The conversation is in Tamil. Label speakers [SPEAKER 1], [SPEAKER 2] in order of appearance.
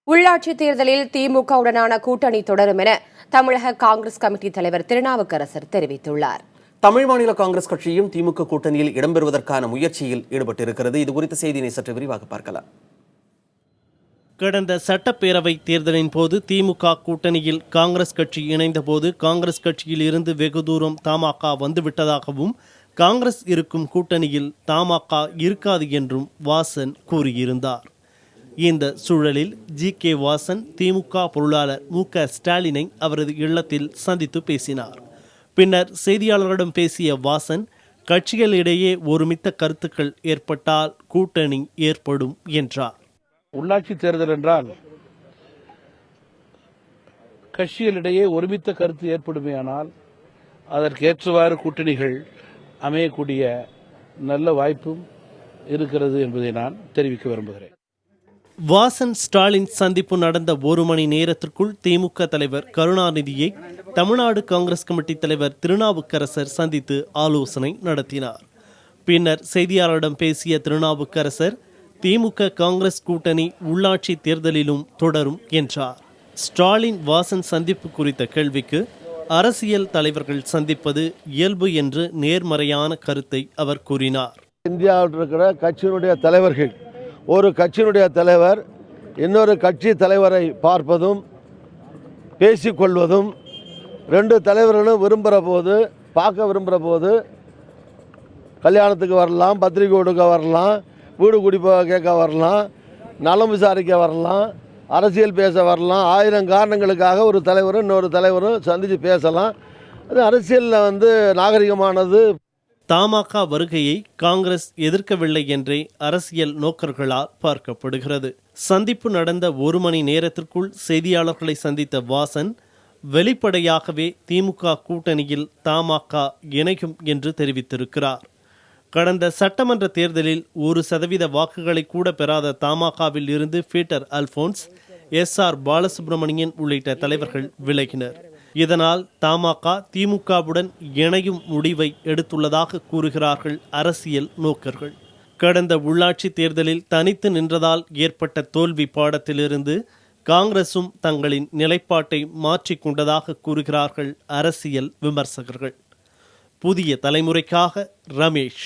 [SPEAKER 1] உள்ளாட்சி தேர்தலில் திமுகவுடனான கூட்டணி தொடரும் என தமிழக காங்கிரஸ் கமிட்டி தலைவர் திருநாவுக்கரசர் தெரிவித்துள்ளார்.
[SPEAKER 2] தமிழ் மாநில காங்கிரஸ் கட்சியும் திமுக கூட்டணியில் இடம்பெறுவதற்கான முயற்சியில் ஈடுபட்டிருக்கிறது. இது குறித்த செய்தியை சற்று விரிவாக பார்க்கலாம்.
[SPEAKER 3] கடந்த சட்டப்பேரவை தேர்தலின் போது திமுக கூட்டணியில் காங்கிரஸ் கட்சி இணைந்தபோது காங்கிரஸ் கட்சியில் இருந்து வெகு தூரம் தமாக வந்துவிட்டதாகவும் காங்கிரஸ் இருக்கும் கூட்டணியில் தமாக இருக்காது என்றும் வாசன் கூறியிருந்தார். இந்த சூழலில் ஜி.கே. வாசன் திமுக பொருளாளர் மு.க. ஸ்டாலினை அவரது இல்லத்தில் சந்தித்து பேசினார். பின்னர் செய்தியாளர்களிடம் பேசிய வாசன், கட்சிகளிடையே ஒருமித்த கருத்துக்கள் ஏற்பட்டால் கூட்டணி ஏற்படும் என்றார்.
[SPEAKER 4] உள்ளாட்சி தேர்தல் என்றால் கட்சிகளிடையே ஒருமித்த கருத்து ஏற்படுமேயானால் அதற்கேற்றவாறு கூட்டணிகள் அமையக்கூடிய நல்ல வாய்ப்பும் இருக்கிறது என்பதை நான் தெரிவிக்க விரும்புகிறேன்.
[SPEAKER 3] வாசன் ஸ்டாலின் சந்திப்பு நடந்த ஒரு மணி நேரத்திற்குள் திமுக தலைவர் கருணாநிதியை தமிழ்நாடு காங்கிரஸ் கமிட்டி தலைவர் திருநாவுக்கரசர் சந்தித்து ஆலோசனை நடத்தினார். பின்னர் செய்தியாளரிடம் பேசிய திருநாவுக்கரசர், திமுக காங்கிரஸ் கூட்டணி உள்ளாட்சி தேர்தலிலும் தொடரும் என்றார். ஸ்டாலின் வாசன் சந்திப்பு குறித்த கேள்விக்கு, அரசியல் தலைவர்கள் சந்திப்பது இயல்பு என்று நேர்மறையான கருத்தை அவர் கூறினார்.
[SPEAKER 5] இந்தியாவில் இருக்கிற கட்சியினுடைய தலைவர்கள், ஒரு கட்சியினுடைய தலைவர் இன்னொரு கட்சி தலைவரை பார்ப்பதும் பேசிக்கொள்வதும், ரெண்டு தலைவர்களும் பார்க்க விரும்புகிற போது கல்யாணத்துக்கு வரலாம், பத்திரிகை கொடுக்க வரலாம், வீடு குடி கேட்க வரலாம், நலம் விசாரிக்க வரலாம், அரசியல் பேச வரலாம். 1000 காரணங்களுக்காக ஒரு தலைவரும் இன்னொரு தலைவரும் சந்தித்து பேசலாம். அது அரசியலில் நாகரிகமானது.
[SPEAKER 3] தமாக வருகையை காங்கிரஸ் எதிர்க்கவில்லை என்றே அரசியல் நோக்கர்களால் பார்க்கப்படுகிறது. சந்திப்பு நடந்த ஒரு மணி நேரத்திற்குள் செய்தியாளர்களை சந்தித்த வாசன், வெளிப்படையாகவே திமுக கூட்டணியில் தமாக இணையும் என்று தெரிவித்திருக்கிறார். கடந்த சட்டமன்ற தேர்தலில் 1% வாக்குகளை கூட பெறாத தமாகவில் இருந்து பீட்டர் அல்போன்ஸ், எஸ்.ஆர். பாலசுப்ரமணியன் உள்ளிட்ட தலைவர்கள் விலகினர். இதனால் தமாக திமுகவுடன் இணையும் முடிவை எடுத்துள்ளதாக கூறுகிறார்கள் அரசியல் நோக்கர்கள். கடந்த உள்ளாட்சி தேர்தலில் தனித்து நின்றதால் ஏற்பட்ட தோல்வி பாடத்திலிருந்து காங்கிரசும் தங்களின் நிலைப்பாட்டை மாற்றிக்கொண்டதாக கூறுகிறார்கள் அரசியல் விமர்சகர்கள். புதிய தலைமுறைக்காக ரமேஷ்.